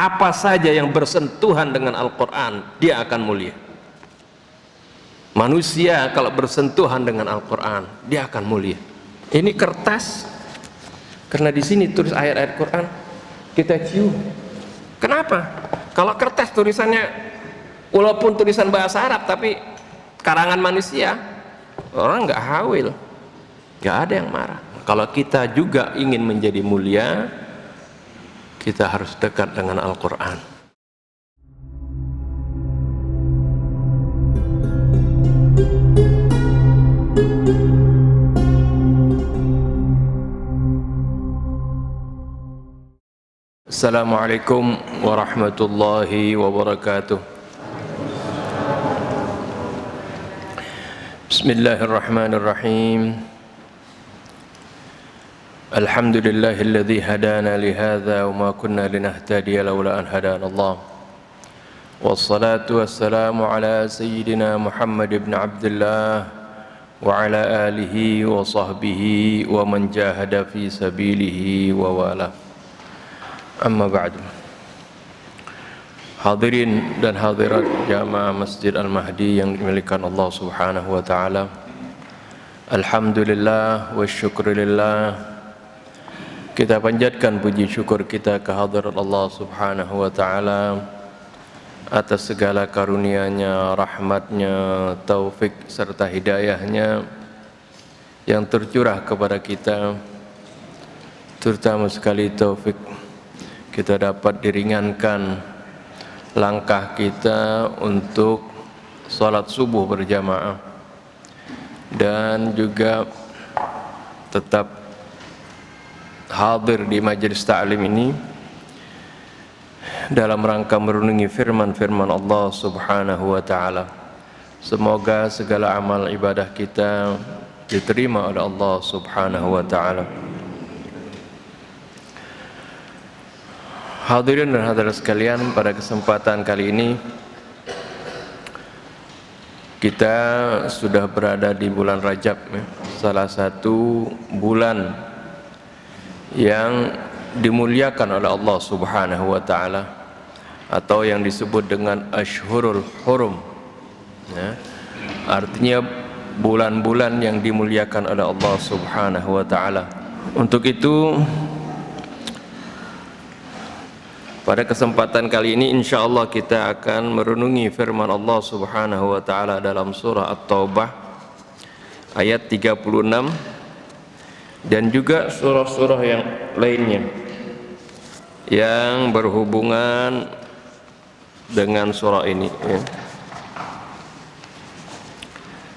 Apa saja yang bersentuhan dengan Al-Quran, dia akan mulia. Manusia kalau bersentuhan dengan Al-Quran, dia akan mulia. Ini kertas, karena di sini tulis ayat-ayat Quran, kita cium. Kenapa? Kalau kertas tulisannya, walaupun tulisan bahasa Arab, tapi karangan manusia, orang nggak hawil, nggak ada yang marah. Kalau kita juga ingin menjadi mulia, kita harus dekat dengan Al-Quran. Assalamualaikum warahmatullahi wabarakatuh. Bismillahirrahmanirrahim. Alhamdulillahilladzi hadana lihadza wa ma kunna linahtadiya laula an hadana Allah. Wassalatu wassalamu ala sayyidina Muhammad ibn Abdullah wa ala alihi wa sahbihi wa man jahada fi sabilihi wa wala. Amma ba'du. Hadirin dan hadirat jamaah Masjid Al-Mahdi yang dimiliki Allah Subhanahu wa taala. Alhamdulillah wa syukurillah. Kita panjatkan puji syukur kita kehadirat Allah Subhanahu wa taala atas segala karunia-Nya, rahmat-Nya, taufik serta hidayah-Nya yang tercurah kepada kita, terutama sekali taufik kita dapat diringankan langkah kita untuk salat subuh berjamaah dan juga tetap hadir di majelis ta'lim ini dalam rangka merenungi firman-firman Allah Subhanahu wa taala. Semoga segala amal ibadah kita diterima oleh Allah Subhanahu wa taala. Hadirin dan hadirat sekalian, pada kesempatan kali ini kita sudah berada di bulan Rajab, salah satu bulan yang dimuliakan oleh Allah Subhanahu wa taala atau yang disebut dengan Ashhurul Hurum, ya. Artinya bulan-bulan yang dimuliakan oleh Allah Subhanahu wa taala. Untuk itu pada kesempatan kali ini insyaallah kita akan merenungi firman Allah Subhanahu wa taala dalam surah At-Taubah ayat 36 dan juga surah-surah yang lainnya yang berhubungan dengan surah ini, ya.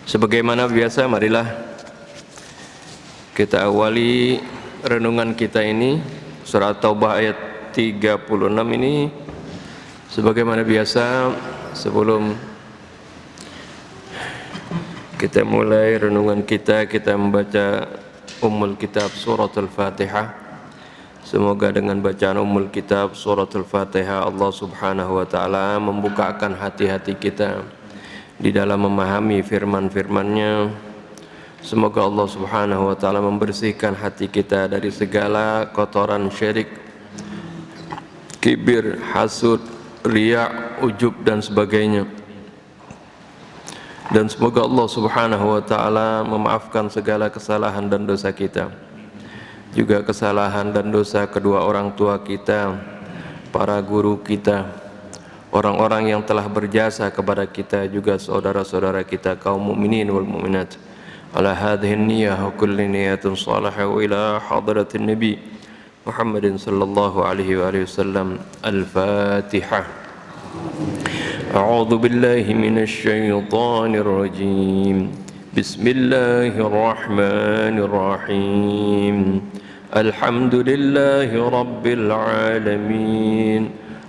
Sebagaimana biasa, marilah kita awali renungan kita ini surah At-Taubah ayat 36 ini. Sebagaimana biasa, sebelum kita mulai renungan kita membaca Ummul Kitab Surat Al-Fatihah. Semoga dengan bacaan Ummul Kitab Surat Al-Fatihah Allah Subhanahu wa taala membukakan hati-hati kita di dalam memahami firman-firman-Nya. Semoga Allah Subhanahu wa taala membersihkan hati kita dari segala kotoran syirik, kibir, hasud, riya, ujub dan sebagainya. Dan semoga Allah Subhanahu wa taala memaafkan segala kesalahan dan dosa kita, juga kesalahan dan dosa kedua orang tua kita, para guru kita, orang-orang yang telah berjasa kepada kita, juga saudara-saudara kita kaum mukminin wal mukminat. Ala hadhihi niyyah wa kulli niyatin salihah wa ila hadratin nabi Muhammadin sallallahu alaihi wa alihi wasallam. Al-Fatihah. أعوذ بالله من الشيطان الرجيم. بسم الله الرحمن الرحيم. الحمد لله رب العالمين.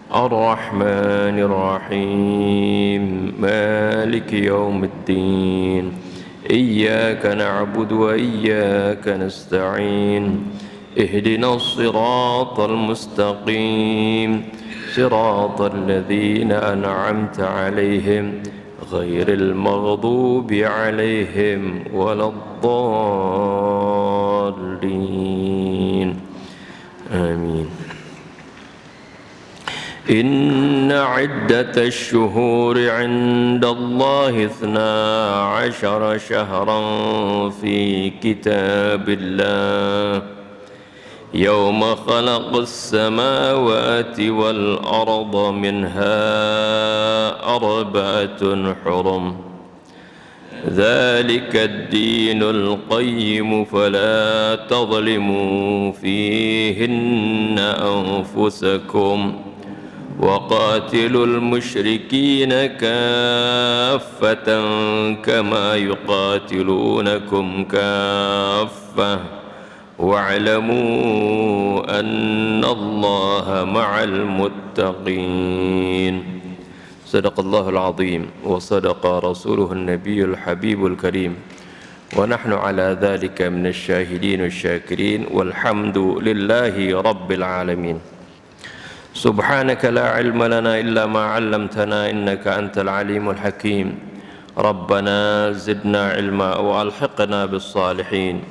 الرحمن الرحيم. مالك يوم الدين. إياك نعبد وإياك نستعين. اهدنا الصراط المستقيم. صراط الذين أنعمت عليهم غير المغضوب عليهم ولا الضالين. آمين. إن عدة الشهور عند الله 12 شهرا في كتاب الله يوم خلق السماوات والأرض منها 4 حرم ذلك الدين القيم فلا تظلموا فيهن أنفسكم وقاتلوا المشركين كافة كما يقاتلونكم كافة واعلموا أن الله مع المتقين صدق الله العظيم وصدق رسوله النبي الحبيب الكريم ونحن على ذلك من الشاهدين والشاكرين والحمد لله رب العالمين سبحانك لا علم لنا إلا ما علمتنا إنك أنت العليم الحكيم ربنا زدنا علما وألحقنا بالصالحين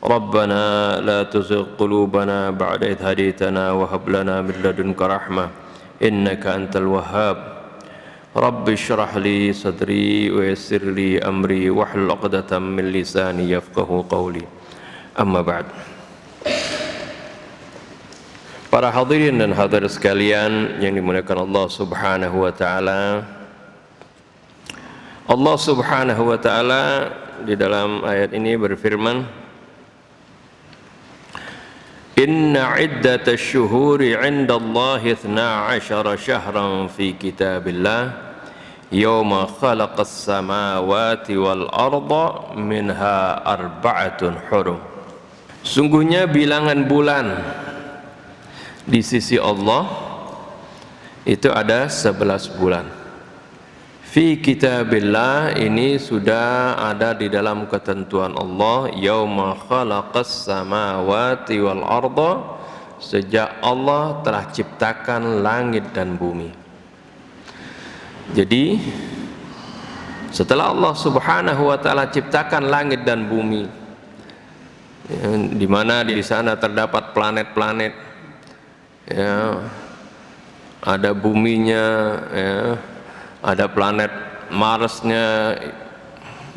ربنا لا تزغ قلوبنا بعد إذ هديتنا وهب لنا من لدنك رحمة إنك أنت الوهاب رب اشرح لي صدري ويسر لي أمري واحلل عقدة من لساني يفقهوا قولي أما بعد. Para hadirin dan hadirat sekalian yang dimuliakan Allah Subhanahu wa taala. Allah Subhanahu wa taala di dalam ayat ini berfirman, Inna iddatash syuhuri 'inda Allahi 12 syahran fi kitabillah yawma khalaqas samawati wal arda minha 4 hurum. Sungguhnya bilangan bulan di sisi Allah itu ada 11 bulan. Fi kitabillah ini sudah ada di dalam ketentuan Allah, yauma khalaqas samawati wal arda, sejak Allah telah ciptakan langit dan bumi. Jadi setelah Allah Subhanahu wa taala ciptakan langit dan bumi, di mana di sana terdapat planet-planet, ya, ada buminya, ya, ada planet Marsnya,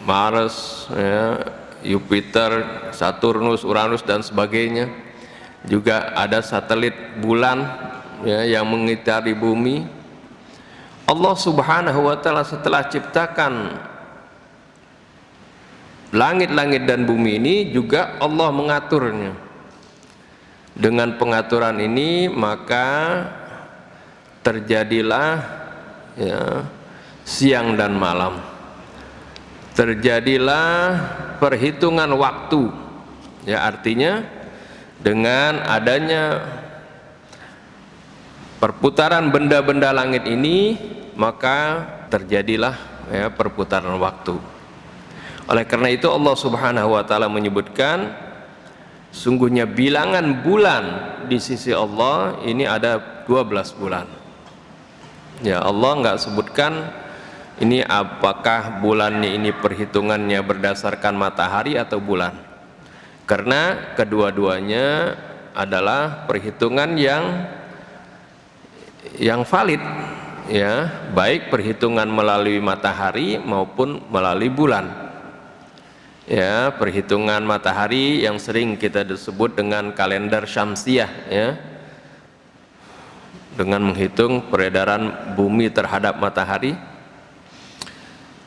Mars, ya, Jupiter, Saturnus, Uranus dan sebagainya. Juga ada satelit bulan, ya, yang mengitari bumi. Allah Subhanahu wa taala setelah ciptakan langit-langit dan bumi ini juga Allah mengaturnya. Dengan pengaturan ini maka terjadilah, ya, siang dan malam, terjadilah perhitungan waktu, ya, artinya dengan adanya perputaran benda-benda langit ini maka terjadilah, ya, perputaran waktu. Oleh karena itu Allah Subhanahu wa taala menyebutkan sungguhnya bilangan bulan di sisi Allah ini ada 12 bulan. Ya, Allah nggak sebutkan ini apakah bulannya ini perhitungannya berdasarkan matahari atau bulan, karena kedua-duanya adalah perhitungan yang valid, ya, baik perhitungan melalui matahari maupun melalui bulan. Ya, perhitungan matahari yang sering kita disebut dengan kalender syamsiah, ya, dengan menghitung peredaran bumi terhadap matahari.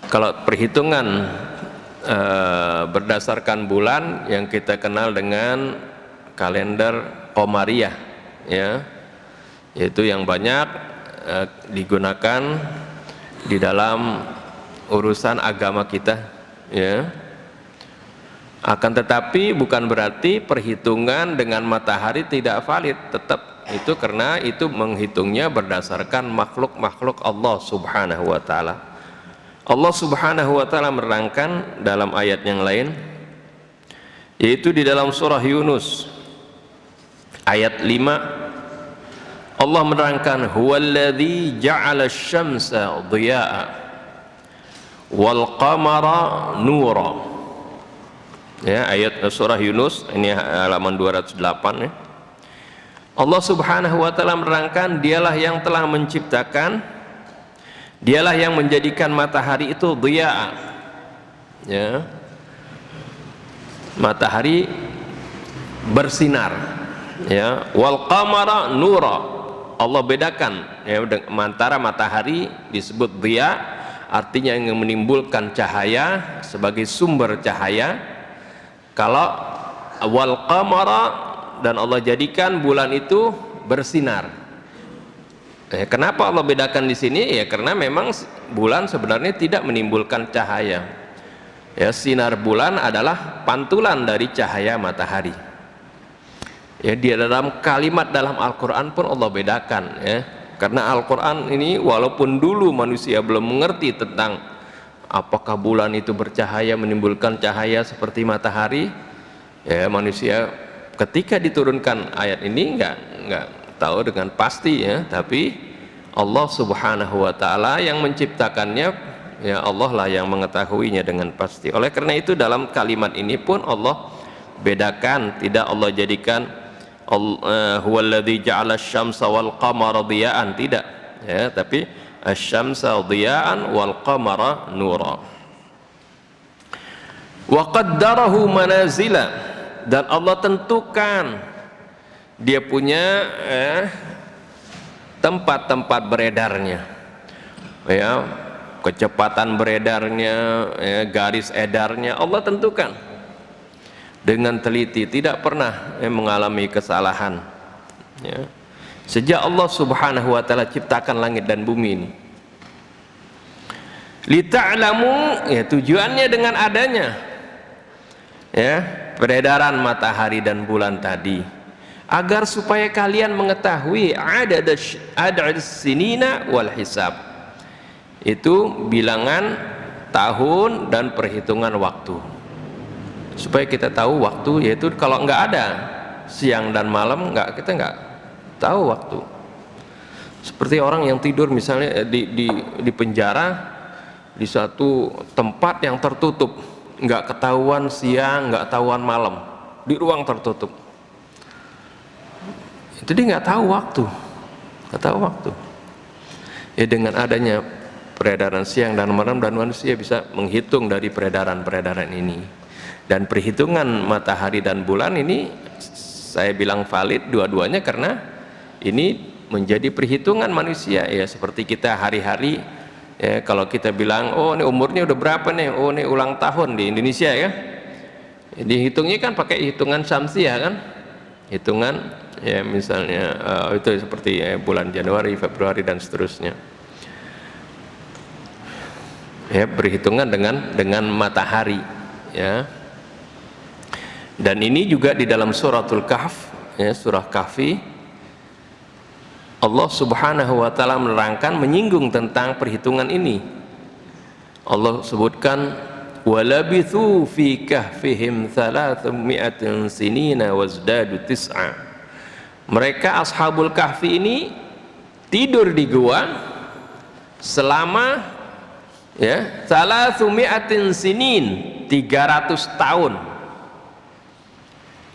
Kalau perhitungan berdasarkan bulan yang kita kenal dengan kalender Qamariyah, ya, yaitu yang banyak digunakan di dalam urusan agama kita, ya. Akan tetapi bukan berarti perhitungan dengan matahari tidak valid, tetap itu, karena itu menghitungnya berdasarkan makhluk-makhluk Allah Subhanahu wa taala. Allah Subhanahu wa taala menerangkan dalam ayat yang lain, yaitu di dalam surah Yunus ayat 5, Allah menerangkan huwallazi ja'ala asy-syamsa dhiya'a wal qamara nura. Ya, ayat surah Yunus ini halaman 208, ya. Allah Subhanahu wa taala menerangkan, dialah yang telah menciptakan, dialah yang menjadikan matahari itu dhiya, ya, matahari bersinar, ya, wal qamara nura. Allah bedakan, ya, antara matahari disebut dhiya, artinya yang menimbulkan cahaya sebagai sumber cahaya. Kalau wal qamara, dan Allah jadikan bulan itu bersinar. Kenapa Allah bedakan di sini? Ya karena memang bulan sebenarnya tidak menimbulkan cahaya. Ya, sinar bulan adalah pantulan dari cahaya matahari. Ya, di dalam kalimat dalam Al-Quran pun Allah bedakan, ya. Karena Al-Quran ini walaupun dulu manusia belum mengerti tentang apakah bulan itu bercahaya, menimbulkan cahaya seperti matahari, ya, manusia ketika diturunkan ayat ini nggak tahu dengan pasti, ya, tapi Allah Subhanahu wa taala yang menciptakannya, ya, Allah lah yang mengetahuinya dengan pasti. Oleh karena itu dalam kalimat ini pun Allah bedakan, tidak Allah jadikan huwallazi ja'ala asy-syamsa wal qamara dhiya'an, tidak, ya, tapi asy-syamsa dhiya'an wal qamara nura. Wa qaddarahu manazila, dan Allah tentukan dia punya tempat-tempat beredarnya, ya, kecepatan beredarnya, ya, garis edarnya Allah tentukan dengan teliti, tidak pernah mengalami kesalahan, ya. Sejak Allah Subhanahu wa taala ciptakan langit dan bumi ini, lita'lamu, ya, tujuannya dengan adanya, ya, peredaran matahari dan bulan tadi, agar supaya kalian mengetahui adad sinina wal hisab, itu bilangan tahun dan perhitungan waktu, supaya kita tahu waktu. Yaitu kalau nggak ada siang dan malam, kita nggak tahu waktu. Seperti orang yang tidur misalnya di penjara, di suatu tempat yang tertutup, nggak ketahuan siang, nggak ketahuan malam, di ruang tertutup, itu dia nggak tahu waktu. Ya, dengan adanya peredaran siang dan malam, dan manusia bisa menghitung dari peredaran ini. Dan perhitungan matahari dan bulan ini saya bilang valid dua-duanya, karena ini menjadi perhitungan manusia, ya, seperti kita hari-hari. Ya, kalau kita bilang, oh ini umurnya udah berapa nih, oh ini ulang tahun di Indonesia, ya, dihitungnya kan pakai hitungan syamsiah, kan, hitungan, ya, misalnya itu seperti, ya, bulan Januari, Februari dan seterusnya, ya, berhitungan dengan matahari, ya. Dan ini juga di dalam suratul Kahf, ya, surah Kahfi, Allah Subhanahu wa taala menerangkan, menyinggung tentang perhitungan ini. Allah sebutkan, walabithu fi kahfihim 300 sinina wazdadu tis'a. Mereka ashabul kahfi ini tidur di gua selama, ya, 300 sinin, 300 tahun.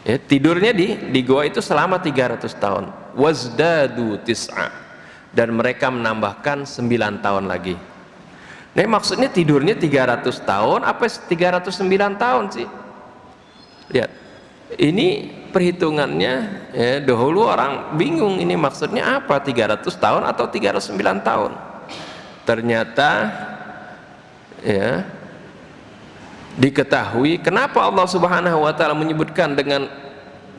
Ya, tidurnya di gua itu selama 300 tahun. Wazdadu tis'a, dan mereka menambahkan 9 tahun lagi. Nah, maksudnya tidurnya 300 tahun apa 309 tahun sih? Lihat, ini perhitungannya, ya, dahulu orang bingung ini maksudnya apa, 300 tahun atau 309 tahun. Ternyata, ya, diketahui kenapa Allah Subhanahu wa taala menyebutkan dengan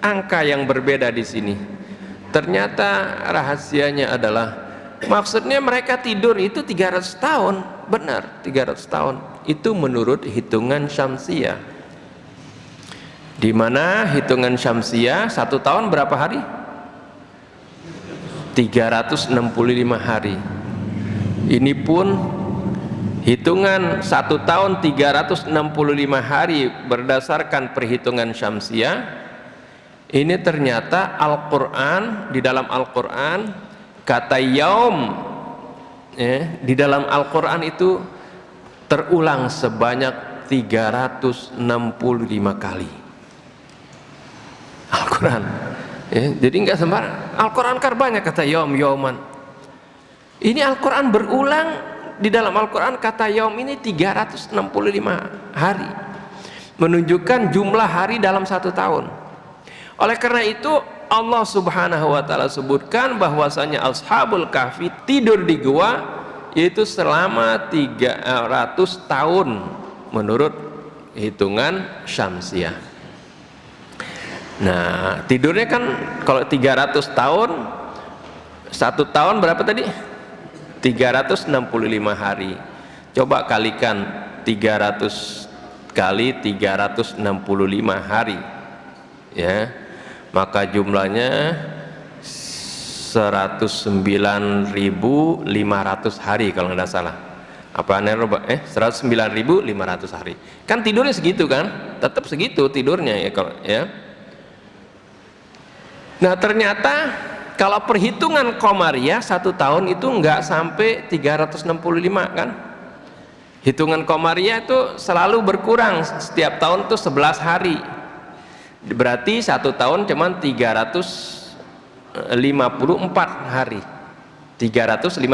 angka yang berbeda di sini. Ternyata rahasianya adalah, maksudnya mereka tidur itu 300 tahun, benar 300 tahun. Itu menurut hitungan syamsiah. Di mana hitungan syamsiah 1 tahun berapa hari? 365 hari. Ini pun hitungan 1 tahun 365 hari berdasarkan perhitungan syamsiah. Ini ternyata Al-Quran, di dalam Al-Quran kata yaum, ya, di dalam Al-Quran itu terulang sebanyak 365 kali. Al-Quran Ya, jadi nggak sembarang. Al-Quran kan banyak kata yom yoman. Ini Al-Quran berulang di dalam Al-Quran kata yom ini 365 hari, menunjukkan jumlah hari dalam satu tahun. Oleh karena itu Allah Subhanahu wa Ta'ala sebutkan bahwasanya Ashabul Kahfi tidur di gua yaitu selama 300 tahun menurut hitungan Syamsiah. Nah, tidurnya kan kalau 300 tahun, satu tahun berapa tadi? 365 hari. Coba kalikan 300 kali 365 hari, ya, maka jumlahnya 109.500 hari kalau nggak salah. Apa aneh 109.500 hari. Kan tidurnya segitu kan? Tetap segitu tidurnya ya kalau ya. Nah, ternyata kalau perhitungan Qamariyah satu tahun itu nggak sampai 365 kan? Hitungan Qamariyah itu selalu berkurang, setiap tahun itu 11 hari. Berarti satu tahun cuma 354 hari. 354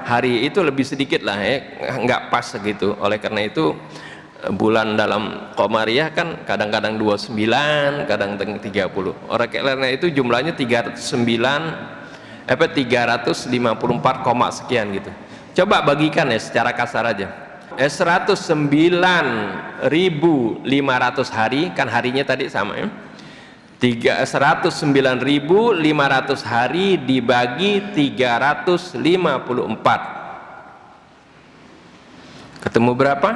hari itu lebih sedikit lah ya, nggak pas segitu. Oleh karena itu bulan dalam Qamariyah kan kadang-kadang 29, kadang-kadang 30. Oleh karena itu jumlahnya 354, sekian gitu. Coba bagikan ya secara kasar aja. 109.500 hari kan harinya tadi sama ya. 109.500 hari dibagi 354. Ketemu berapa?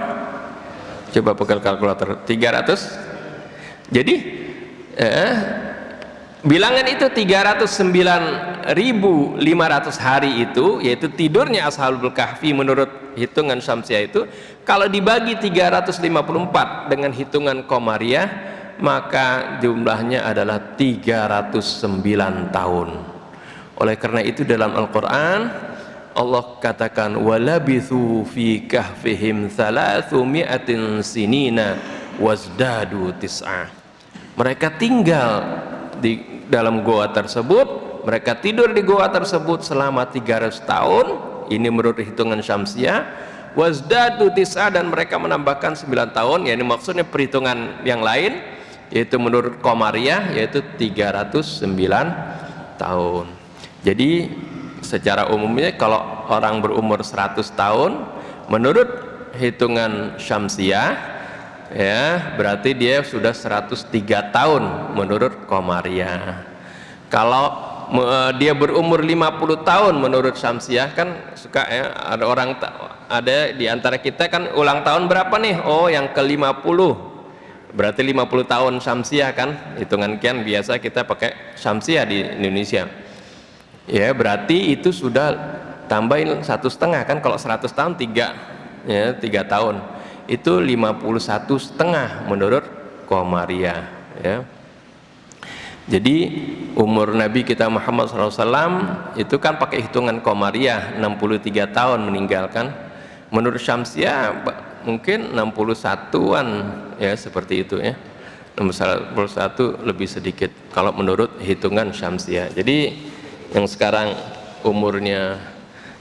Coba pegang kalkulator. 300. Jadi bilangan itu 309.500 hari itu, yaitu tidurnya Ashabul Kahfi menurut hitungan Syamsiah itu, kalau dibagi 354 dengan hitungan Qamariyah, maka jumlahnya adalah 309 tahun. Oleh karena itu dalam Al-Quran Allah katakan walabithu fi kahfihim 300 sinina wazdadu tis'ah. Mereka tinggal di dalam goa tersebut, mereka tidur di goa tersebut selama 300 tahun, ini menurut hitungan Syamsiah, wazdadu tis'ah, dan mereka menambahkan 9 tahun, yakni maksudnya perhitungan yang lain, yaitu menurut Qamariyah yaitu 309 tahun. Jadi secara umumnya kalau orang berumur 100 tahun menurut hitungan Syamsiah ya berarti dia sudah 103 tahun menurut Qamariyah. Kalau dia berumur 50 tahun menurut Syamsiah kan suka ya, ada orang ada di antara kita kan ulang tahun berapa nih? Oh, yang ke-50. Berarti 50 tahun Syamsiah kan, hitungan kian biasa kita pakai Syamsiah di Indonesia. Ya berarti itu sudah tambahin 1,5 kan, kalau 100 tahun 3 tahun itu 51,5 menurut Qamariyah ya. Jadi umur Nabi kita Muhammad SAW itu kan pakai hitungan Qamariyah 63 tahun meninggalkan. Menurut Syamsiah mungkin 61-an ya, seperti itu ya, 61 lebih sedikit kalau menurut hitungan Syamsiah. Jadi yang sekarang umurnya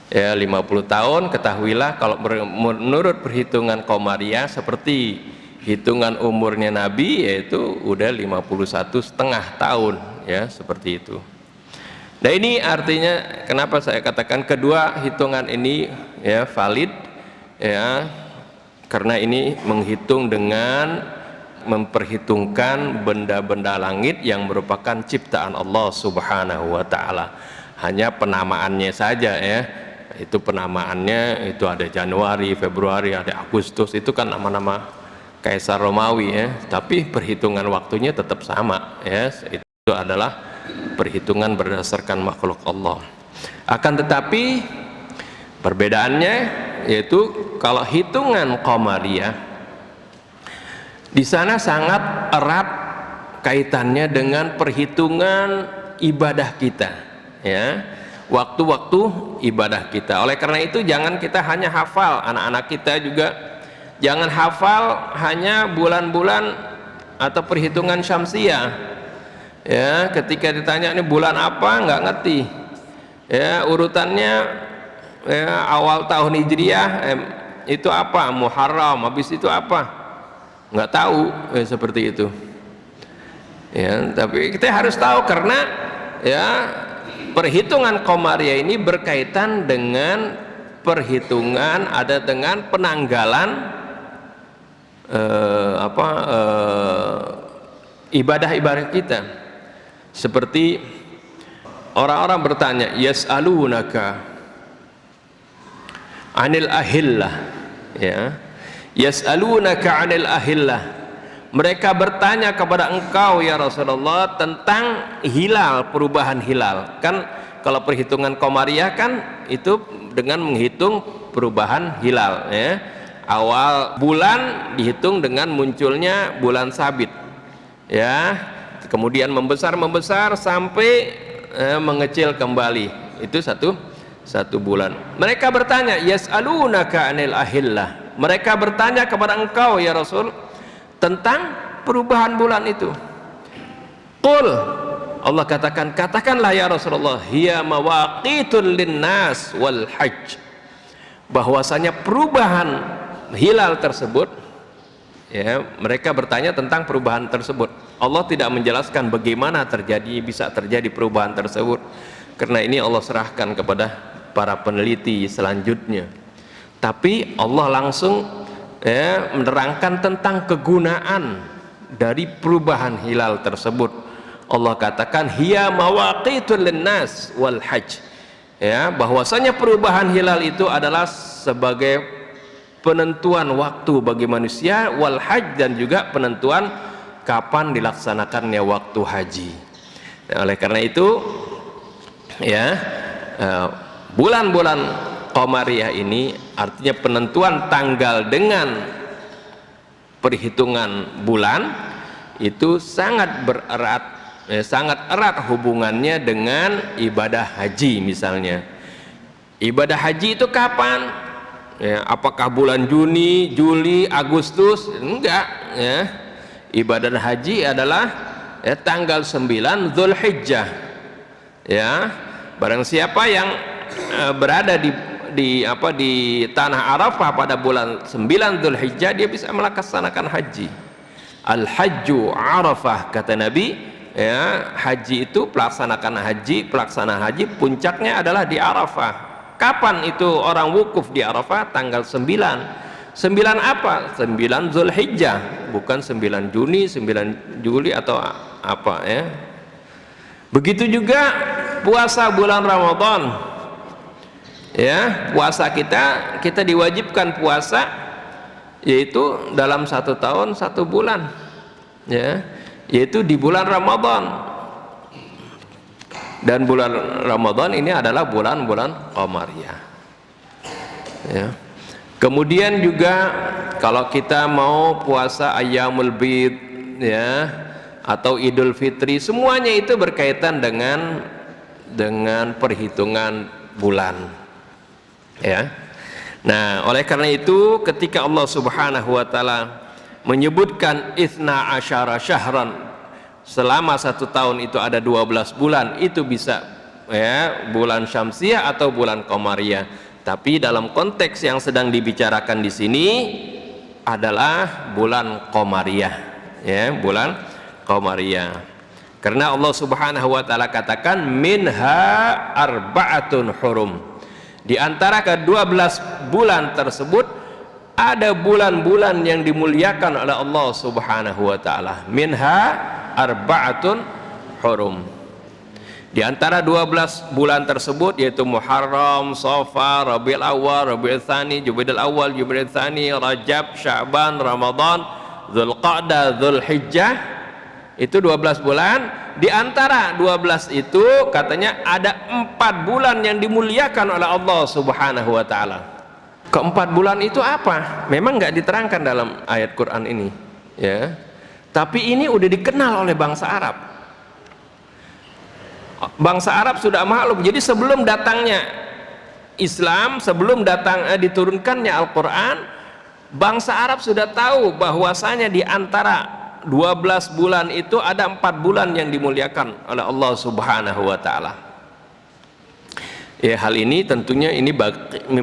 ya 50 tahun, ketahuilah kalau menurut perhitungan Qamariyah seperti hitungan umurnya Nabi yaitu udah 51,5 tahun ya, seperti itu. Nah ini artinya kenapa saya katakan kedua hitungan ini ya valid ya, karena ini menghitung dengan memperhitungkan benda-benda langit yang merupakan ciptaan Allah Subhanahu wa Ta'ala. Hanya penamaannya saja ya, itu penamaannya itu ada Januari, Februari, ada Agustus, itu kan nama-nama Kaisar Romawi ya, tapi perhitungan waktunya tetap sama ya, itu adalah perhitungan berdasarkan makhluk Allah. Akan tetapi perbedaannya yaitu kalau hitungan Qamariyah di sana sangat erat kaitannya dengan perhitungan ibadah kita ya, waktu-waktu ibadah kita. Oleh karena itu jangan kita hanya hafal, anak-anak kita juga jangan hafal hanya bulan-bulan atau perhitungan Syamsiah, Ya, ketika ditanya ini bulan apa, nggak ngerti. Ya, urutannya ya, awal tahun Hijriah itu apa, Muharram, habis itu apa, nggak tahu. Ya, seperti itu. Ya, tapi kita harus tahu karena ya perhitungan Qamariyah ini berkaitan dengan perhitungan ada dengan penanggalan ibadah-ibadah kita. Seperti orang-orang bertanya, yas'alunaka 'anil ahillah, ya. Yas'alunaka 'anil ahillah. Mereka bertanya kepada engkau ya Rasulullah tentang hilal, perubahan hilal. Kan kalau perhitungan Qamariyah kan itu dengan menghitung perubahan hilal, ya. Awal bulan dihitung dengan munculnya bulan sabit, ya. Kemudian membesar sampai mengecil kembali. Itu satu bulan. Mereka bertanya, yas'alunaka 'anil ahillah. Mereka bertanya kepada engkau ya Rasul tentang perubahan bulan itu. Qul, Allah katakanlah ya Rasulullah, hiya mawaqitun linnas wal hajj. Bahwasanya perubahan hilal tersebut, ya, mereka bertanya tentang perubahan tersebut. Allah tidak menjelaskan bagaimana bisa terjadi perubahan tersebut, karena ini Allah serahkan kepada para peneliti selanjutnya. Tapi Allah langsung menerangkan tentang kegunaan dari perubahan hilal tersebut. Allah katakan hiya mawaqitun linnas wal hajj, ya, bahwasanya perubahan hilal itu adalah sebagai penentuan waktu bagi manusia, wal hajj, dan juga penentuan kapan dilaksanakannya waktu haji. Nah, oleh karena itu ya, bulan-bulan Qamariyah ini artinya penentuan tanggal dengan perhitungan bulan itu sangat erat hubungannya dengan ibadah haji. Misalnya ibadah haji itu kapan, ya, apakah bulan Juni, Juli, Agustus? Enggak, ya. Ibadah haji adalah tanggal 9 Dzulhijjah, ya. Barang siapa yang berada di tanah Arafah pada bulan 9 Dzulhijjah, dia bisa melaksanakan haji. Al-hajju Arafah, kata Nabi, ya, haji itu pelaksanaan haji puncaknya adalah di Arafah. Kapan itu orang wukuf di Arafah? Tanggal 9 apa? 9 Dzulhijjah, bukan 9 Juni, 9 Juli atau apa, ya. Begitu juga puasa bulan Ramadan, ya. Puasa kita diwajibkan puasa, yaitu dalam 1 tahun 1 bulan, ya, yaitu di bulan Ramadan. Dan bulan Ramadan ini adalah bulan-bulan Qamariyah, ya. Kemudian juga kalau kita mau puasa Ayyamul Bid, ya, atau Idul Fitri, semuanya itu berkaitan dengan perhitungan bulan, ya. Nah, oleh karena itu ketika Allah Subhanahu wa taala menyebutkan Itsna Asyara Syahran, selama 1 tahun itu ada 12 bulan, itu bisa, ya, bulan Syamsiah atau bulan Qamariyah. Tapi dalam konteks yang sedang dibicarakan di sini adalah bulan Qamariyah, ya, bulan Qamariyah. Karena Allah Subhanahu wa taala katakan minha arba'atun hurum. Di antara ke-12 bulan tersebut ada bulan-bulan yang dimuliakan oleh Allah Subhanahu wa taala. Minha arba'atun hurum. Di antara 12 bulan tersebut yaitu Muharram, Safar, Rabiul Awwal, Rabiul Tsani, Jumadil Awwal, Jumadil Tsani, Rajab, Sya'ban, Ramadan, Dzulqa'dah, Dzulhijjah. Itu 12 bulan. Di antara 12 itu katanya ada 4 bulan yang dimuliakan oleh Allah Subhanahu wa taala. Keempat bulan itu apa? Memang nggak diterangkan dalam ayat Quran ini, ya. Tapi ini udah dikenal oleh bangsa Arab. Bangsa Arab sudah maklum. Jadi sebelum datangnya Islam, sebelum diturunkannya Al-Quran, bangsa Arab sudah tahu bahwasanya di antara 12 bulan itu ada 4 bulan yang dimuliakan oleh Allah Subhanahu wa taala. Ya, hal ini tentunya ini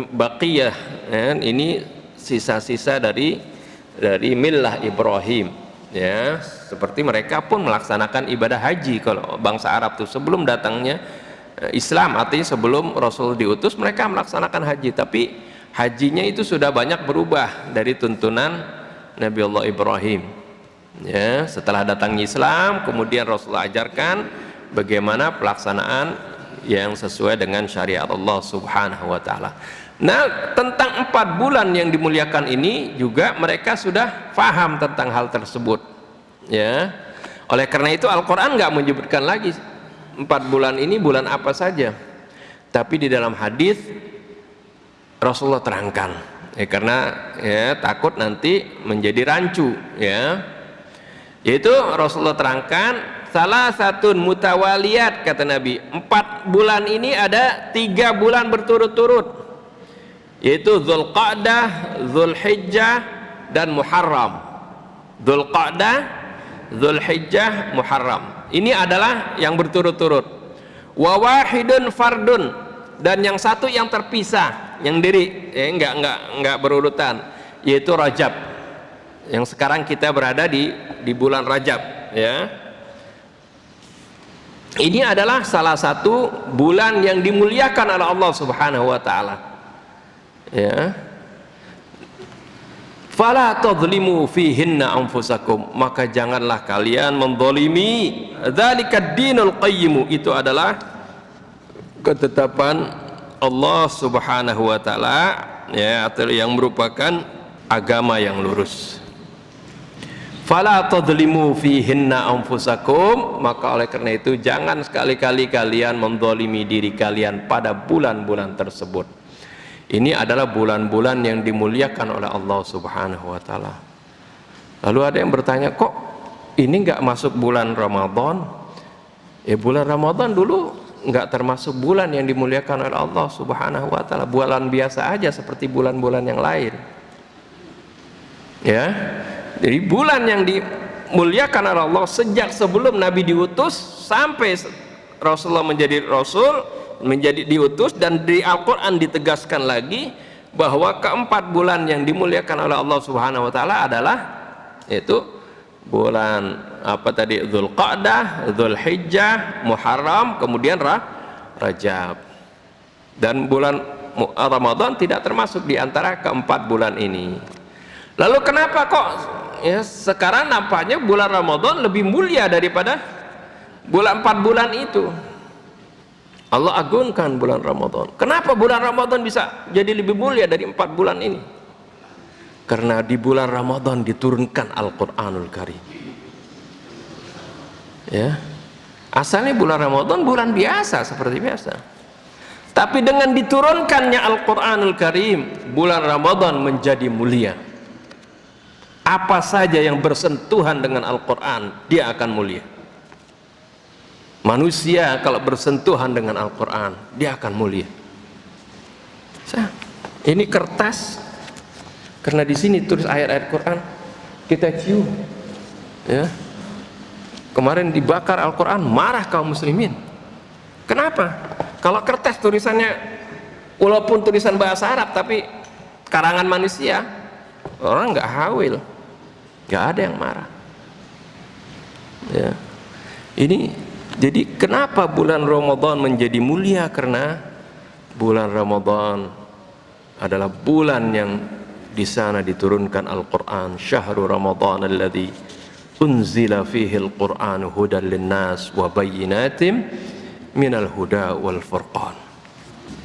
baqiyah, ya, ini sisa-sisa dari millah Ibrahim, ya. Seperti mereka pun melaksanakan ibadah haji. Kalau bangsa Arab tuh sebelum datangnya Islam, artinya sebelum Rasul diutus, mereka melaksanakan haji, tapi hajinya itu sudah banyak berubah dari tuntunan Nabi Allah Ibrahim, ya. Setelah datangnya Islam, kemudian Rasulullah ajarkan bagaimana pelaksanaan yang sesuai dengan syariat Allah Subhanahu wa taala. Nah, tentang 4 bulan yang dimuliakan ini juga mereka sudah paham tentang hal tersebut, ya. Oleh karena itu Al-Qur'an nggak menyebutkan lagi 4 bulan ini bulan apa saja, tapi di dalam hadis Rasulullah terangkan, ya, karena ya takut nanti menjadi rancu, ya. Yaitu Rasulullah terangkan salah satu mutawaliyat, kata Nabi, 4 bulan ini ada 3 bulan berturut-turut, yaitu Dzulqa'dah, Dzulhijjah, dan Muharram. Dzulqa'dah, Dzulhijjah, Muharram. Ini adalah yang berturut-turut. Wa wahidun fardun, dan yang satu yang terpisah, yang diri, enggak berurutan, yaitu Rajab. Yang sekarang kita berada di bulan Rajab, ya. Ini adalah salah satu bulan yang dimuliakan oleh Allah Subhanahu wa taala, ya. Fala tadhlimu fihinna anfusakum, maka janganlah kalian menzalimi. Dzalikad dinul qayyim, itu adalah ketetapan Allah Subhanahu wa taala, ya, atau yang merupakan agama yang lurus. Fala tadhlimu fihinna anfusakum, maka oleh karena itu jangan sekali-kali kalian menzalimi diri kalian pada bulan-bulan tersebut. Ini adalah bulan-bulan yang dimuliakan oleh Allah Subhanahu wa taala. Lalu ada yang bertanya, kok ini enggak masuk bulan Ramadan? Ya, bulan Ramadan dulu enggak termasuk bulan yang dimuliakan oleh Allah Subhanahu wa taala, bulan biasa aja seperti bulan-bulan yang lain. Ya. Jadi bulan yang dimuliakan oleh Allah sejak sebelum Nabi diutus sampai Rasulullah menjadi Rasul, menjadi diutus, dan di Al-Quran ditegaskan lagi bahwa keempat bulan yang dimuliakan oleh Allah Subhanahu wa taala adalah yaitu bulan apa tadi, Dzulqa'dah, Dzulhijjah, Muharram, kemudian Rajab. Dan bulan Ramadan tidak termasuk di antara keempat bulan ini. Lalu kenapa kok ya sekarang nampaknya bulan Ramadan lebih mulia daripada bulan 4 bulan itu? Allah agungkan bulan Ramadan. Kenapa bulan Ramadan bisa jadi lebih mulia dari 4 bulan ini? Karena di bulan Ramadan diturunkan Al-Qur'anul Karim. Ya. Asalnya bulan Ramadan bulan biasa seperti biasa. Tapi dengan diturunkannya Al-Qur'anul Karim, bulan Ramadan menjadi mulia. Apa saja yang bersentuhan dengan Al-Quran, dia akan mulia. Manusia kalau bersentuhan dengan Al-Quran, dia akan mulia. Ini kertas, karena di sini tulis ayat-ayat Quran, kita cium, ya. Kemarin dibakar Al-Quran, marah kaum muslimin. Kenapa? Kalau kertas tulisannya, walaupun tulisan bahasa Arab, tapi karangan manusia, orang nggak hawil. Gak ada yang marah, ya. Ini jadi kenapa bulan Ramadan menjadi mulia? Karena bulan Ramadan adalah bulan yang di sana diturunkan Al-Quran. Syahrul Ramadan alladzi unzila fihi al-Quran hudan linnas wa bayyinatin minal huda wal furqan,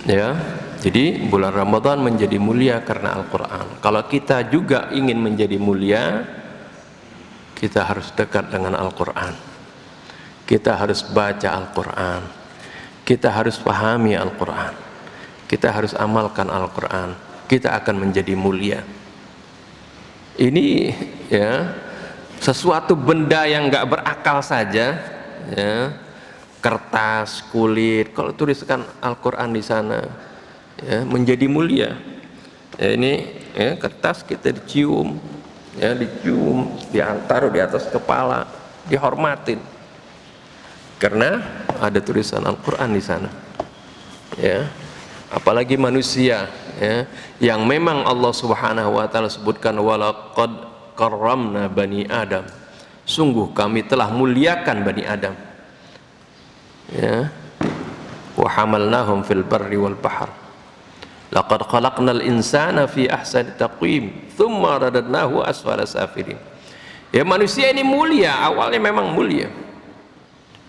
ya. Jadi bulan Ramadan menjadi mulia karena Al-Quran. Kalau kita juga ingin menjadi mulia, kita harus dekat dengan Al-Quran, kita harus baca Al-Quran, kita harus pahami Al-Quran, kita harus amalkan Al-Quran, kita akan menjadi mulia. Ini ya sesuatu benda yang nggak berakal saja, ya, kertas, kulit, kalau tuliskan Al-Quran di sana, ya, menjadi mulia. Ya, ini ya, kertas kita dicium, ya, dicium, taruh di atas kepala, dihormatin karena ada tulisan Al-Quran di sana, ya. Apalagi manusia, ya, yang memang Allah Subhanahu wa taala sebutkan walaqad karramna bani Adam, sungguh kami telah muliakan bani Adam, ya, wa hamalnahum fil barri wal bahr laqad khalaqnal insana fi ahsani taqwim thumma radadnahu asfala safilin. Ya, manusia ini mulia, awalnya memang mulia,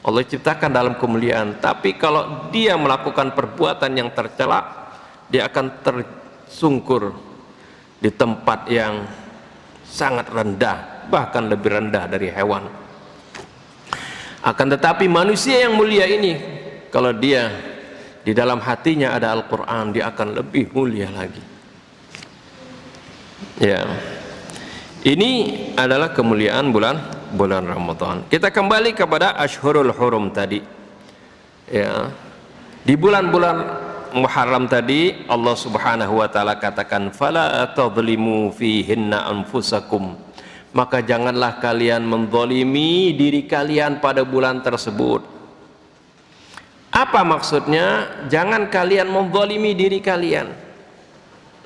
Allah ciptakan dalam kemuliaan, tapi kalau dia melakukan perbuatan yang tercela, dia akan tersungkur di tempat yang sangat rendah, bahkan lebih rendah dari hewan. Akan tetapi manusia yang mulia ini, kalau dia di dalam hatinya ada Al-Quran, dia akan lebih mulia lagi. Ya, ini adalah kemuliaan bulan Ramadan. Kita kembali kepada Ashhurul Hurum tadi, ya. Di bulan-bulan Muharram tadi Allah Subhanahu wa taala katakan fala tadhlimu fihinna anfusakum, maka janganlah kalian menzalimi diri kalian pada bulan tersebut. Apa maksudnya? Jangan kalian menzalimi diri kalian,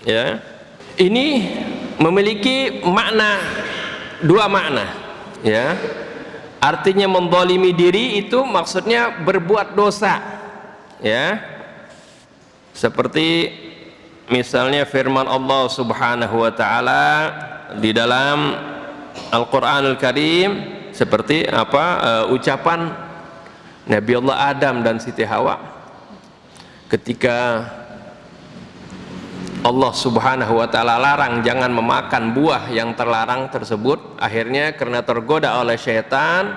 ya. Ini memiliki dua makna, ya. Artinya menzalimi diri itu maksudnya berbuat dosa, ya. Seperti misalnya firman Allah Subhanahu wa taala di dalam Al-Qur'anul Karim, seperti ucapan Nabi Allah Adam dan Siti Hawa ketika Allah Subhanahu wa taala larang jangan memakan buah yang terlarang tersebut. Akhirnya karena tergoda oleh syaitan,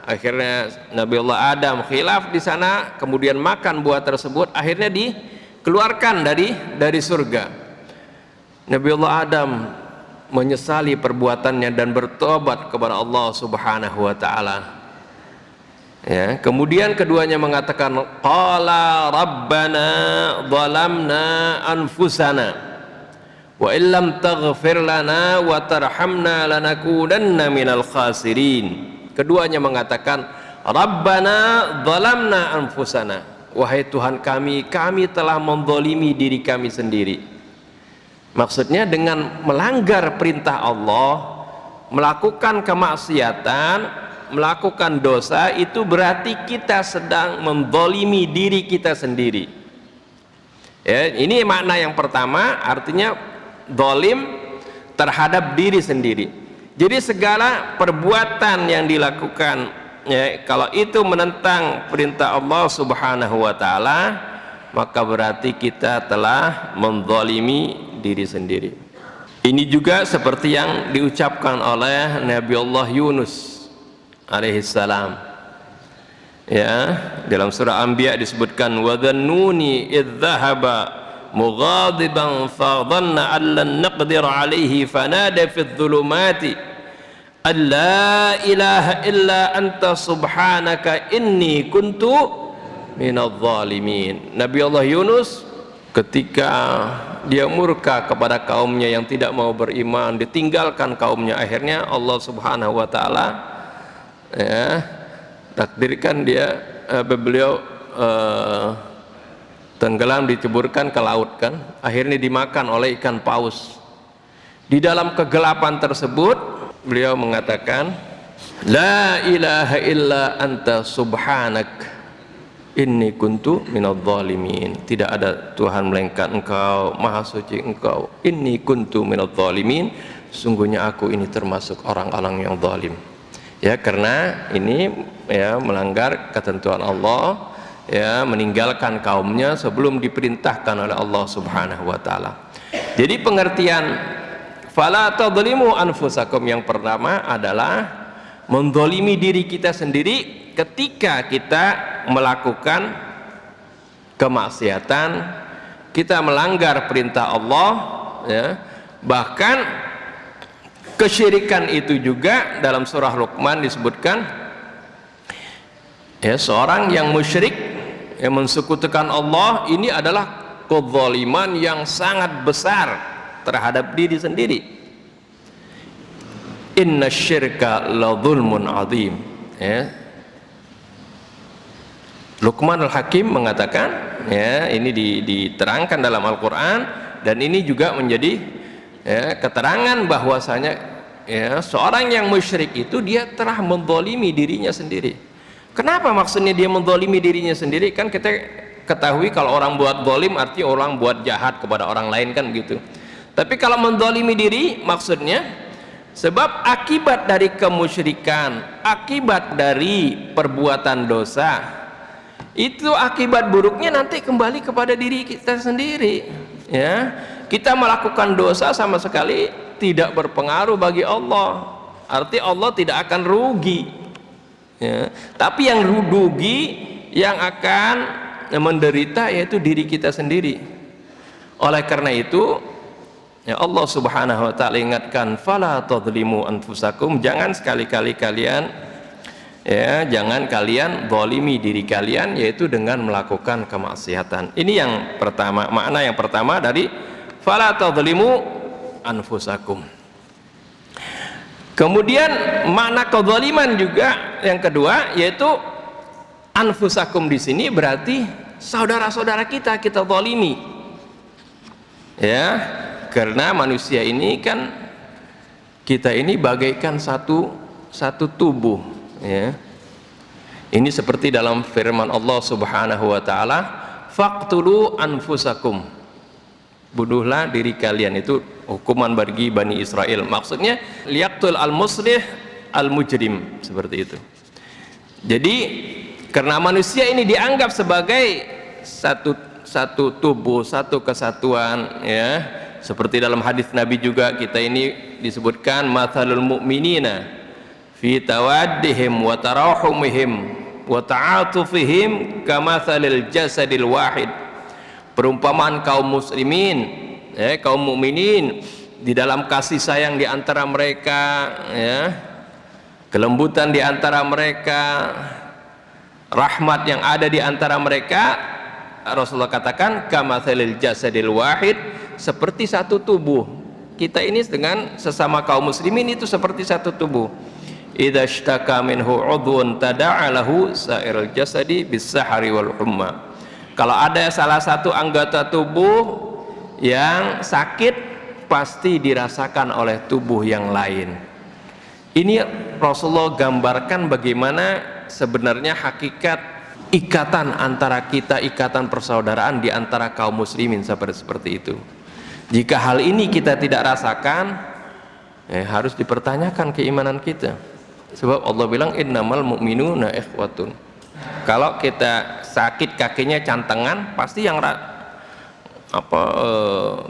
akhirnya Nabi Allah Adam khilaf di sana, kemudian makan buah tersebut, akhirnya dikeluarkan dari surga. Nabi Allah Adam menyesali perbuatannya dan bertobat kepada Allah Subhanahu wa taala. Ya, kemudian keduanya mengatakan qala rabbana zalamna anfusana wa illam taghfir lana wa tarhamna lanakunanna minal khasirin. Keduanya mengatakan rabbana zalamna anfusana, wahai Tuhan kami telah menzalimi diri kami sendiri. Maksudnya dengan melanggar perintah Allah, melakukan kemaksiatan, melakukan dosa, itu berarti kita sedang menzalimi diri kita sendiri. Ya, ini makna yang pertama, artinya zalim terhadap diri sendiri. Jadi segala perbuatan yang dilakukan, ya, kalau itu menentang perintah Allah Subhanahu wa taala, maka berarti kita telah menzalimi diri sendiri. Ini juga seperti yang diucapkan oleh Nabi Allah Yunus alaihissalam, ya, dalam surah Anbiya disebutkan wa dhannuni idh dhahaba mughadiban fa dhanna an lan naqdir alaihi fanada fi dhulumati alla ilaha illa anta subhanaka inni kuntu minadh dhalimin. Nabi Allah Yunus ketika dia murka kepada kaumnya yang tidak mau beriman, ditinggalkan kaumnya, akhirnya Allah Subhanahu wa taala, ya, takdirkan beliau tenggelam, diceburkan ke laut kan, akhirnya dimakan oleh ikan paus. Di dalam kegelapan tersebut beliau mengatakan la ilaha illa anta subhanak inni kuntu minadh dhalimin, tidak ada Tuhan melainkan Engkau, maha suci Engkau, inni kuntu minadh dhalimin, sungguhnya aku ini termasuk orang-orang yang zalim. Ya, karena ini, ya, melanggar ketentuan Allah, ya, meninggalkan kaumnya sebelum diperintahkan oleh Allah Subhanahu wa taala. Jadi pengertian fala tadhlimu anfusakum yang pertama adalah menzalimi diri kita sendiri ketika kita melakukan kemaksiatan, kita melanggar perintah Allah, ya. Bahkan kesyirikan itu juga dalam surah Luqman disebutkan, ya, seorang yang musyrik, yang mensekutukan Allah, ini adalah kezaliman yang sangat besar terhadap diri sendiri. innasyirka la dzulmun adzim. Ya. Luqmanul Hakim mengatakan, ya, ini diterangkan dalam Al-Qur'an, dan ini juga menjadi, ya, keterangan bahwasanya, ya, seorang yang musyrik itu dia telah menzalimi dirinya sendiri. Kenapa maksudnya dia menzalimi dirinya sendiri? Kan kita ketahui kalau orang buat zalim artinya orang buat jahat kepada orang lain, kan begitu. Tapi kalau menzalimi diri maksudnya sebab akibat dari kemusyrikan, akibat dari perbuatan dosa, itu akibat buruknya nanti kembali kepada diri kita sendiri. Ya, kita melakukan dosa sama sekali tidak berpengaruh bagi Allah, arti Allah tidak akan rugi, ya. Tapi yang rugi, yang akan menderita yaitu diri kita sendiri. Oleh karena itu, ya, Allah Subhanahu wa ta'ala ingatkan, fala tadzlimu anfusakum, jangan sekali-kali kalian, ya, jangan kalian zalimi diri kalian, yaitu dengan melakukan kemaksiatan. Ini yang pertama, makna yang pertama dari fala tadzlimu anfusakum. Kemudian makna kezaliman juga yang kedua, yaitu anfusakum di sini berarti saudara-saudara kita zalimi. Ya, karena manusia ini kan, kita ini bagaikan satu tubuh, ya. Ini seperti dalam firman Allah Subhanahu wa ta'ala, faqtulu anfusakum, bunuhlah diri kalian. Itu hukuman bagi Bani Israel, maksudnya liyaqtul al-muslih al-mujrim, seperti itu. Jadi karena manusia ini dianggap sebagai satu tubuh, satu kesatuan, ya. Seperti dalam hadis Nabi juga kita ini disebutkan, mathalul mu'minina fi tawaddihim wa tarahumihim wa ta'atufihim kamathalil jasadil wahid. Perumpamaan kaum muslimin, ya, kaum mukminin di dalam kasih sayang di antara mereka, ya, kelembutan di antara mereka, rahmat yang ada di antara mereka. Rasulullah katakan kamathalil jasadil wahid, seperti satu tubuh. Kita ini dengan sesama kaum muslimin itu seperti satu tubuh. Idza ishtaka minhu 'udhun tada'a lahu sa'irul jasadi bis-sahari wal humma. Kalau ada salah satu anggota tubuh yang sakit, pasti dirasakan oleh tubuh yang lain. Ini Rasulullah gambarkan bagaimana sebenarnya hakikat ikatan antara kita, ikatan persaudaraan di antara kaum muslimin seperti itu. Jika hal ini kita tidak rasakan, harus dipertanyakan keimanan kita. Sebab Allah bilang innamal mu'minuna ikhwatun. Kalau kita sakit kakinya cantengan, pasti yang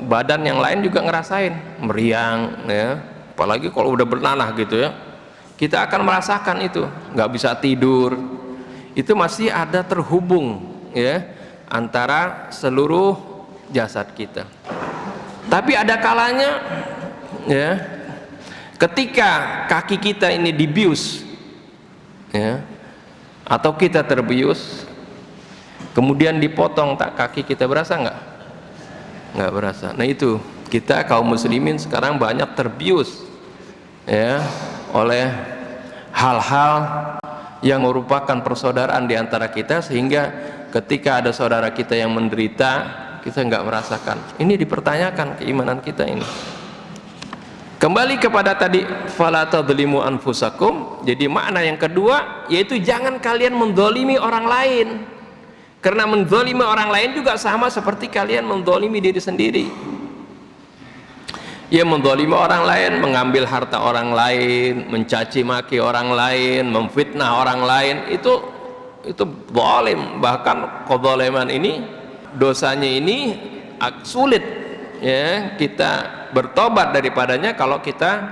badan yang lain juga ngerasain, meriang, ya. Apalagi kalau udah bernanah gitu, ya, kita akan merasakan itu, nggak bisa tidur. Itu masih ada terhubung, ya, antara seluruh jasad kita. Tapi ada kalanya, ya, ketika kaki kita ini dibius, ya, atau kita terbius, kemudian dipotong, tak kaki kita berasa nggak? Nggak berasa. Nah itu kita kaum muslimin sekarang banyak terbius, ya, oleh hal-hal yang merupakan persaudaraan di antara kita, sehingga ketika ada saudara kita yang menderita, kita nggak merasakan. Ini dipertanyakan keimanan kita ini. Kembali kepada tadi fala tadzlimu anfusakum. Jadi makna yang kedua yaitu jangan kalian menzalimi orang lain. Karena menzalimi orang lain juga sama seperti kalian menzalimi diri sendiri. Ya, menzalimi orang lain, mengambil harta orang lain, mencaci maki orang lain, memfitnah orang lain, itu zalim. Bahkan kezaliman ini, dosanya ini sulit, ya, kita bertobat daripadanya kalau kita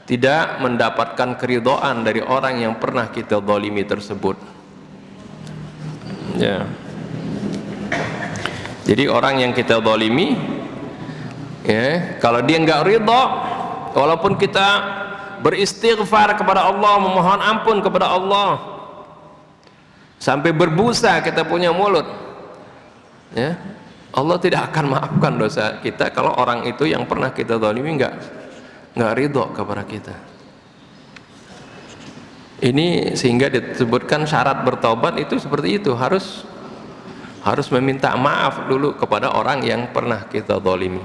tidak mendapatkan keridhaan dari orang yang pernah kita zalimi tersebut, ya. Jadi orang yang kita zalimi, ya, kalau dia nggak ridha, walaupun kita beristighfar kepada Allah, memohon ampun kepada Allah, sampai berbusa kita punya mulut, ya, Allah tidak akan maafkan dosa kita kalau orang itu yang pernah kita zalimi nggak ridha kepada kita. Ini sehingga disebutkan syarat bertobat itu seperti itu, harus meminta maaf dulu kepada orang yang pernah kita zalimi.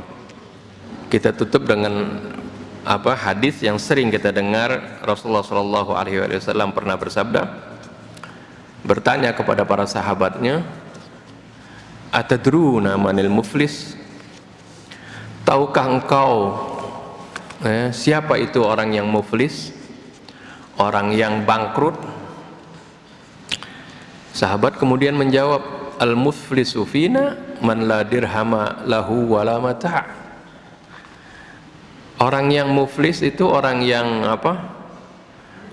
Kita tutup dengan hadis yang sering kita dengar. Rasulullah Shallallahu Alaihi Wasallam pernah bersabda, bertanya kepada para sahabatnya, atadruna manil muflis, tahukah engkau siapa itu orang yang muflis, orang yang bangkrut? Sahabat kemudian menjawab, al-muflisu fina man la dirhama lahu wala mata'. Orang yang muflis itu orang yang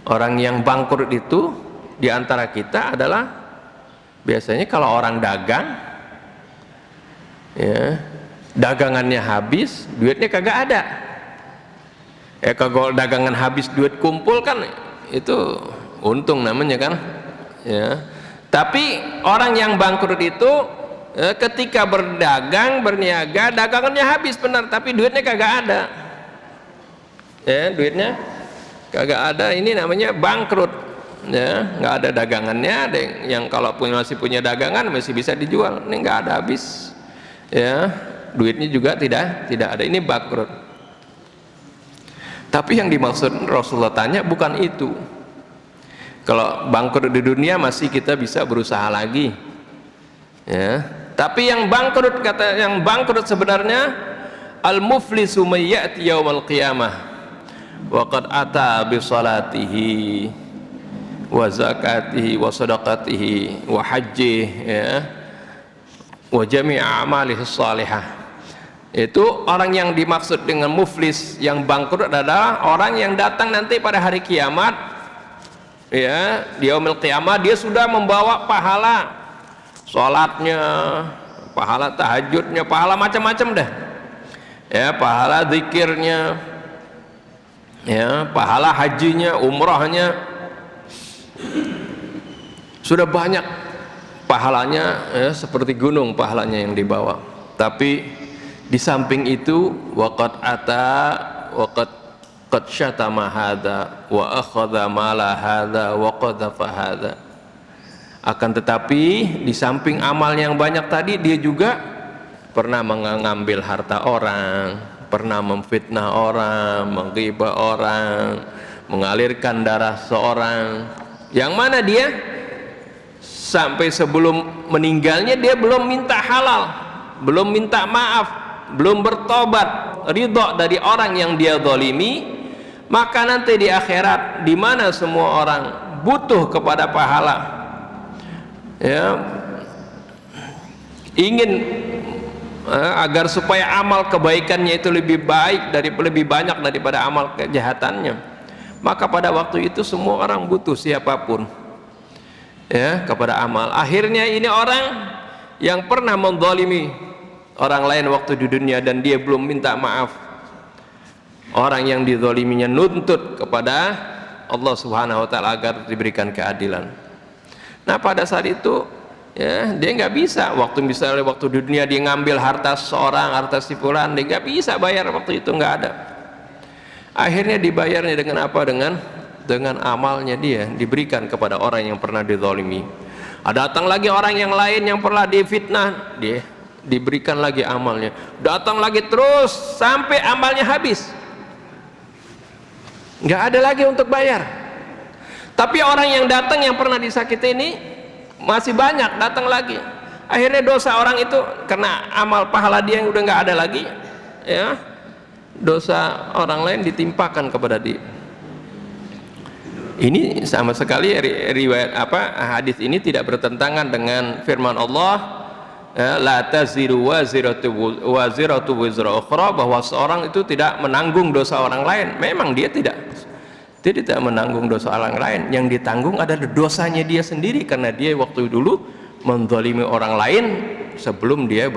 orang yang bangkrut itu di antara kita adalah biasanya kalau orang dagang, ya, dagangannya habis, duitnya kagak ada. Kalau dagangan habis, duit kumpul kan itu untung namanya kan, ya. Tapi orang yang bangkrut itu ketika berdagang, berniaga, dagangannya habis benar, tapi duitnya kagak ada. Ya, duitnya kagak ada, ini namanya bangkrut, ya, nggak ada dagangannya. Ada yang kalau masih punya dagangan masih bisa dijual, ini nggak ada, habis, ya, duitnya juga tidak ada, ini bangkrut. Tapi yang dimaksud Rasulullah tanya bukan itu. Kalau bangkrut di dunia masih kita bisa berusaha lagi, ya. Tapi yang bangkrut sebenarnya al-muflisu may ya'ti yaumal qiyamah wa qad ata bi salatihi wa zakatihi wa sadaqatihi wa hajjihi, ya, wa jami' a'malihi shalihah. Itu orang yang dimaksud dengan muflis, yang bangkrut adalah orang yang datang nanti pada hari kiamat, ya, di yaumil qiyamah, dia sudah membawa pahala sholatnya, pahala tahajudnya, pahala macam-macam dah, ya, pahala zikirnya, ya, pahala hajinya, umrahnya, sudah banyak pahalanya, ya, seperti gunung pahalanya yang dibawa. Tapi di samping itu waqad syatama hadza wa akhadha mala hadza wa qadhafa hadza. Akan tetapi di samping amal yang banyak tadi, dia juga pernah mengambil harta orang, pernah memfitnah orang, menggibah orang, mengalirkan darah seorang, yang mana dia sampai sebelum meninggalnya dia belum minta halal, belum minta maaf, belum bertobat, ridha dari orang yang dia zalimi. Maka nanti di akhirat, di mana semua orang butuh kepada pahala, ya, ingin agar supaya amal kebaikannya itu lebih banyak daripada amal kejahatannya, maka pada waktu itu semua orang butuh siapapun, ya, kepada amal. Akhirnya ini orang yang pernah menzalimi orang lain waktu di dunia dan dia belum minta maaf, orang yang dizaliminya nuntut kepada Allah Subhanahu wa taala agar diberikan keadilan. Nah, pada saat itu, ya, dia nggak bisa, misalnya waktu di dunia dia ngambil harta seorang, harta si fulan, dia nggak bisa bayar waktu itu, nggak ada. Akhirnya dibayarnya dengan apa? Dengan amalnya dia diberikan kepada orang yang pernah dizalimi. Datang lagi orang yang lain yang pernah difitnah, dia diberikan lagi amalnya, datang lagi terus sampai amalnya habis, nggak ada lagi untuk bayar. Tapi orang yang datang yang pernah disakiti ini masih banyak, datang lagi. Akhirnya dosa orang itu karena amal pahala dia yang udah nggak ada lagi, ya, dosa orang lain ditimpakan kepada dia. Ini sama sekali riwayat hadis ini tidak bertentangan dengan firman Allah, la taziru waziratu wizra ukhra, bahwa seorang itu tidak menanggung dosa orang lain. Memang dia tidak menanggung dosa orang lain, yang ditanggung adalah dosanya dia sendiri, karena dia waktu dulu menzalimi orang lain sebelum dia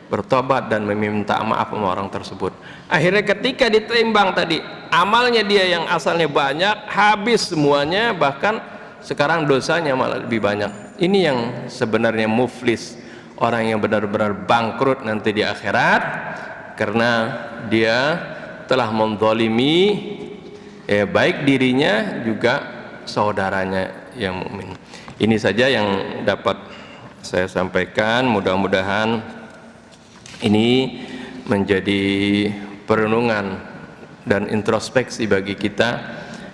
bertobat dan meminta maaf sama orang tersebut. Akhirnya ketika ditimbang tadi, amalnya dia yang asalnya banyak habis semuanya, bahkan sekarang dosanya malah lebih banyak. Ini yang sebenarnya muflis, orang yang benar-benar bangkrut nanti di akhirat, karena dia telah menzalimi baik dirinya juga saudaranya yang mukmin. Ini saja yang dapat saya sampaikan. Mudah-mudahan ini menjadi perenungan dan introspeksi bagi kita,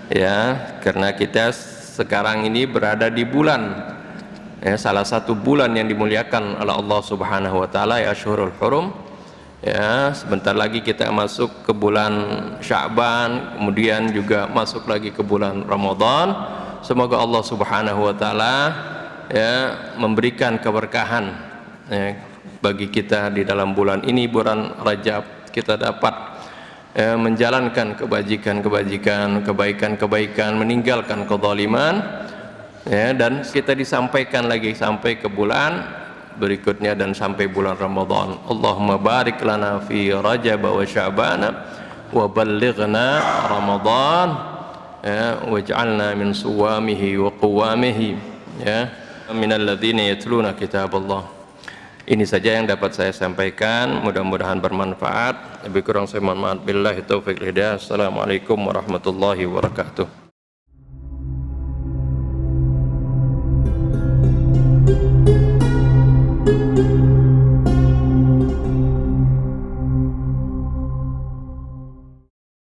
ya, karena kita sekarang ini berada di bulan, ya, salah satu bulan yang dimuliakan oleh Allah Subhanahu wa taala, ya, Asyhurul Hurum. Ya, sebentar lagi kita masuk ke bulan Sya'ban, kemudian juga masuk lagi ke bulan Ramadan. Semoga Allah Subhanahu wa taala, ya, memberikan keberkahan, ya, bagi kita di dalam bulan ini, bulan Rajab, kita dapat menjalankan kebajikan-kebajikan, kebaikan-kebaikan, meninggalkan kezaliman, ya, dan kita disampaikan lagi sampai ke bulan berikutnya dan sampai bulan Ramadan. Allahumma barik lana fi Rajab wa Sya'ban wa ballighna Ramadan, ya, waj'alna min suwamihi wa qawamihi, ya, minal ladzina yatluna kitaballah. Ini saja yang dapat saya sampaikan, mudah-mudahan bermanfaat. Lebih kurang saya mohon maaf. Billahi taufiq wal hidayah. Assalamualaikum warahmatullahi wabarakatuh.